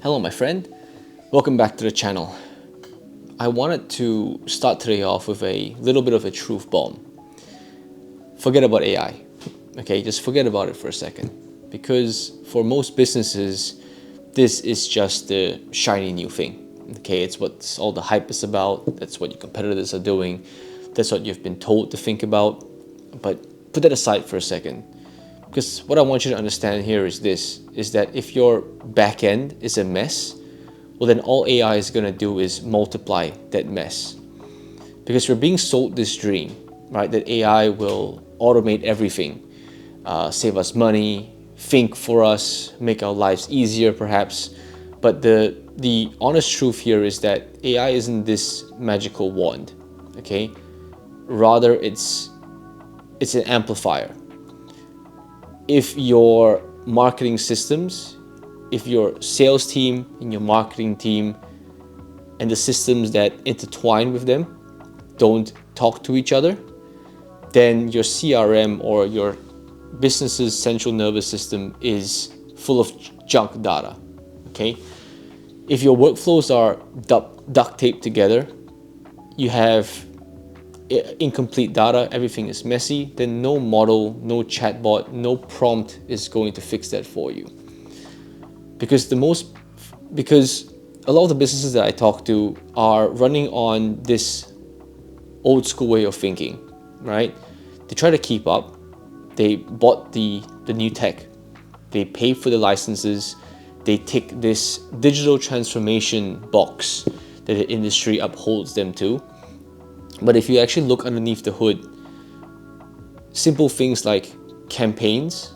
Hello my friend, welcome back to the channel. I wanted to start today off with a little bit of a truth bomb. Forget about AI, okay? Just forget about it for a second. Because for most businesses, this is just the shiny new thing, okay? It's what all the hype is about, that's what your competitors are doing, that's what you've been told to think about. But put that aside for a second. Because what I want you to understand here is this, is that if your back end is a mess, well then all AI is going to do is multiply that mess. Because we're being sold this dream, right, that AI will automate everything, save us money, think for us, make our lives easier perhaps. But the honest truth here is that AI isn't this magical wand, okay? Rather, it's an amplifier. If your marketing systems, if your sales team and your marketing team and the systems that intertwine with them don't talk to each other, then your CRM or your business's central nervous system is full of junk data, okay? If your workflows are duct taped together, you have incomplete data, everything is messy, then no model, no chatbot, no prompt is going to fix that for you. Because a lot of the businesses that I talk to are running on this old school way of thinking, right? They try to keep up. They bought the new tech. They pay for the licenses. They tick this digital transformation box that the industry upholds them to. But if you actually look underneath the hood, simple things like campaigns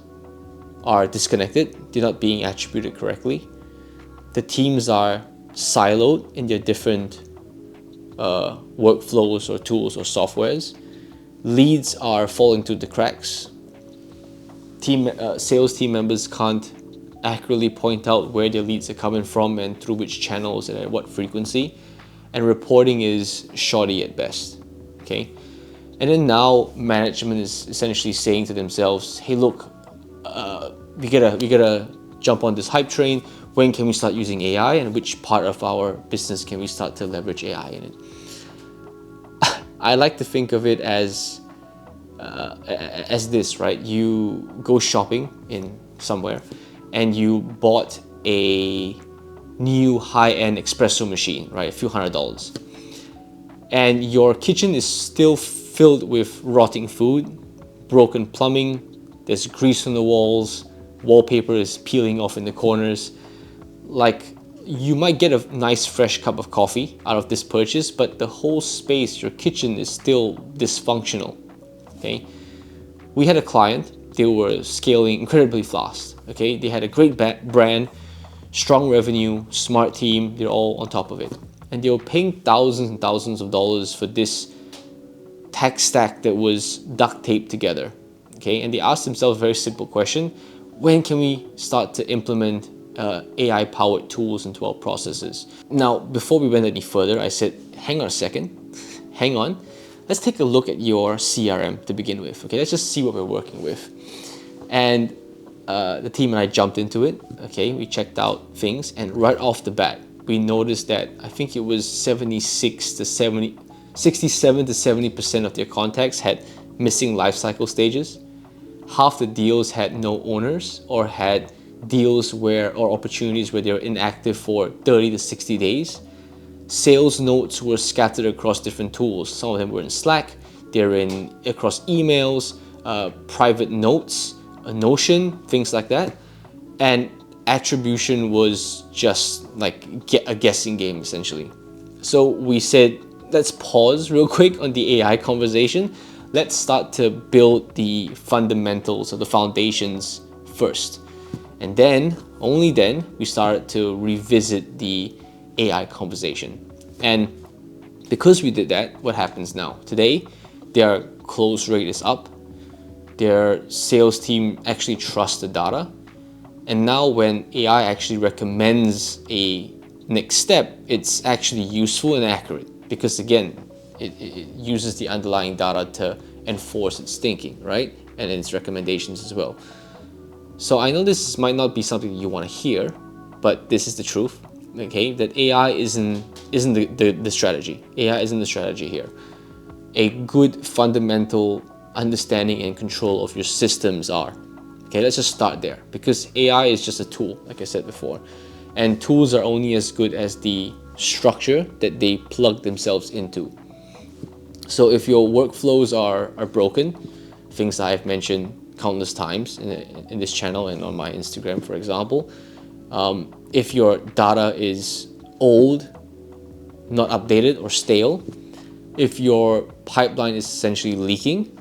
are disconnected, they're not being attributed correctly. The teams are siloed in their different workflows or tools or softwares. Leads are falling through the cracks. Sales team members can't accurately point out where their leads are coming from and through which channels and at what frequency. And reporting is shoddy at best, okay? And then now management is essentially saying to themselves, hey look, we gotta jump on this hype train. When can we start using AI, and which part of our business can we start to leverage AI in it? I like to think of it as this, right? You go shopping in somewhere and you bought a new high-end espresso machine, right? A few $100s. And your kitchen is still filled with rotting food, broken plumbing, there's grease on the walls, wallpaper is peeling off in the corners. Like, you might get a nice fresh cup of coffee out of this purchase, but the whole space, your kitchen, is still dysfunctional, okay? We had a client, they were scaling incredibly fast, okay? They had a great brand, strong revenue, smart team, they're all on top of it. And they were paying thousands and thousands of dollars for this tech stack that was duct taped together, okay? And they asked themselves a very simple question: when can we start to implement AI-powered tools into our processes? Now, before we went any further, I said, hang on a second, hang on. Let's take a look at your CRM to begin with, okay? Let's just see what we're working with. And the team and I jumped into it, okay? We checked out things, and right off the bat, we noticed that I think it was 67 to 70% of their contacts had missing life cycle stages. Half the deals had no owners, or had deals or opportunities where they were inactive for 30 to 60 days. Sales notes were scattered across different tools. Some of them were in Slack, they're across emails, private notes, Notion, things like that. And attribution was just like a guessing game, essentially. So we said, let's pause real quick on the AI conversation. Let's start to build the fundamentals or the foundations first. And then, only then, we started to revisit the AI conversation. And because we did that, what happens now? Today, their close rate is up. Their sales team actually trusts the data. And now when AI actually recommends a next step, it's actually useful and accurate. Because again, it uses the underlying data to enforce its thinking, right? And its recommendations as well. So I know this might not be something you want to hear, but this is the truth. Okay, that AI isn't the strategy. AI isn't the strategy here. A good fundamental understanding and control of your systems are. Okay, let's just start there, because AI is just a tool, like I said before, and tools are only as good as the structure that they plug themselves into. So if your workflows are broken, things I've mentioned countless times in this channel and on my Instagram, for example, if your data is old, not updated or stale, if your pipeline is essentially leaking,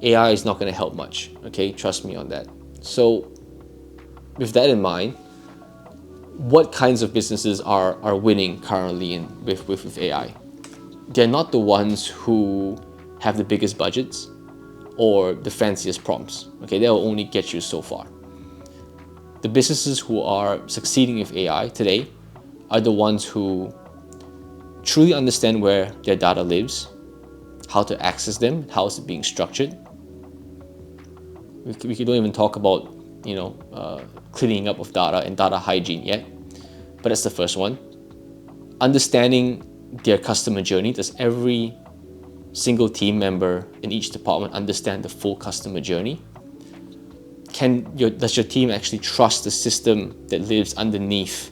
AI is not going to help much. Okay, trust me on that. So with that in mind, what kinds of businesses are winning currently with AI? They're not the ones who have the biggest budgets or the fanciest prompts. Okay, they'll only get you so far. The businesses who are succeeding with AI today are the ones who truly understand where their data lives, how to access them, how is it being structured. We don't even talk about cleaning up of data and data hygiene yet, but that's the first one. Understanding their customer journey. Does every single team member in each department understand the full customer journey? Does your team actually trust the system that lives underneath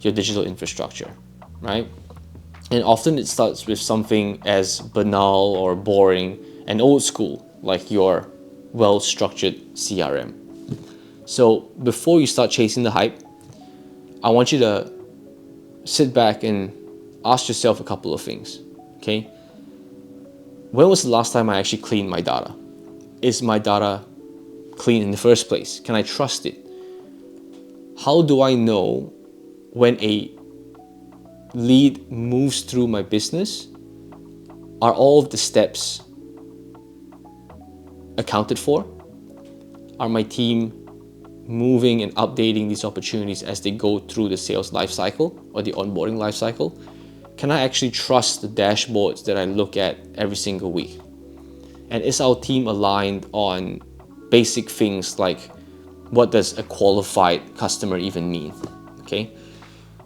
your digital infrastructure, right? And often it starts with something as banal or boring and old school, like your well-structured CRM. So before you start chasing the hype, I want you to sit back and ask yourself a couple of things, okay? When was the last time I actually cleaned my data? Is my data clean in the first place? Can I trust it? How do I know when a lead moves through my business? Are all of the steps accounted for? Are my team moving and updating these opportunities as they go through the sales lifecycle or the onboarding lifecycle? Can I actually trust the dashboards that I look at every single week? And is our team aligned on basic things like, what does a qualified customer even mean? Okay.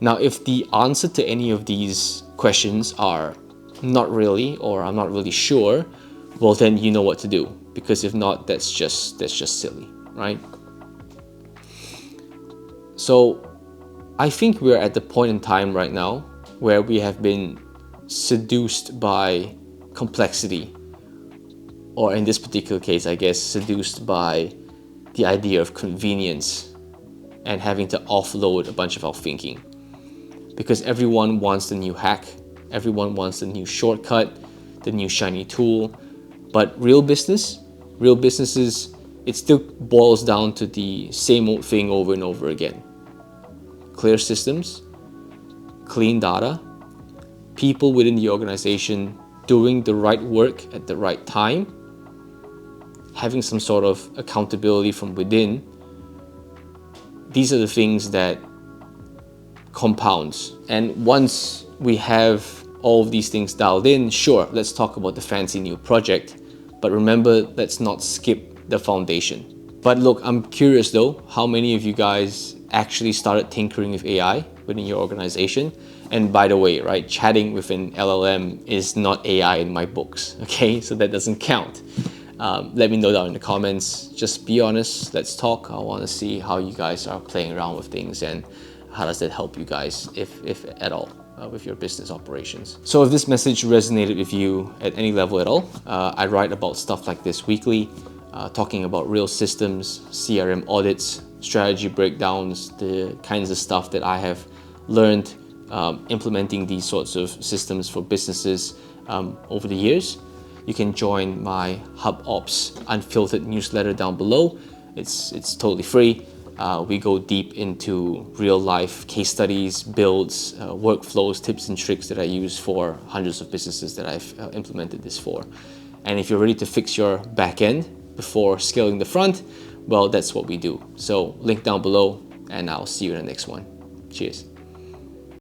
Now, if the answer to any of these questions are not really, or I'm not really sure, well, then you know what to do. Because if not, that's just silly, right? So I think we're at the point in time right now where we have been seduced by complexity, or in this particular case, I guess, seduced by the idea of convenience and having to offload a bunch of our thinking. Because everyone wants the new hack, everyone wants the new shortcut, the new shiny tool. But real businesses, it still boils down to the same old thing over and over again. Clear systems, clean data, people within the organization doing the right work at the right time, having some sort of accountability from within. These are the things that compounds. And once we have all of these things dialed in, sure, let's talk about the fancy new project. But remember, let's not skip the foundation. But look, I'm curious though, how many of you guys actually started tinkering with AI within your organization? And by the way, right, chatting with an LLM is not AI in my books, okay? So that doesn't count. Let me know down in the comments. Just be honest, let's talk. I want to see how you guys are playing around with things and how does that help you guys, if at all, with your business operations. So if this message resonated with you at any level at all, I write about stuff like this weekly, talking about real systems, CRM audits, strategy breakdowns, the kinds of stuff that I have learned implementing these sorts of systems for businesses over the years. You can join my Hub Ops Unfiltered newsletter down below. It's totally free. We go deep into real life case studies, builds, workflows, tips and tricks that I use for hundreds of businesses that I've implemented this for. And if you're ready to fix your back end before scaling the front, well, that's what we do. So link down below, and I'll see you in the next one. Cheers.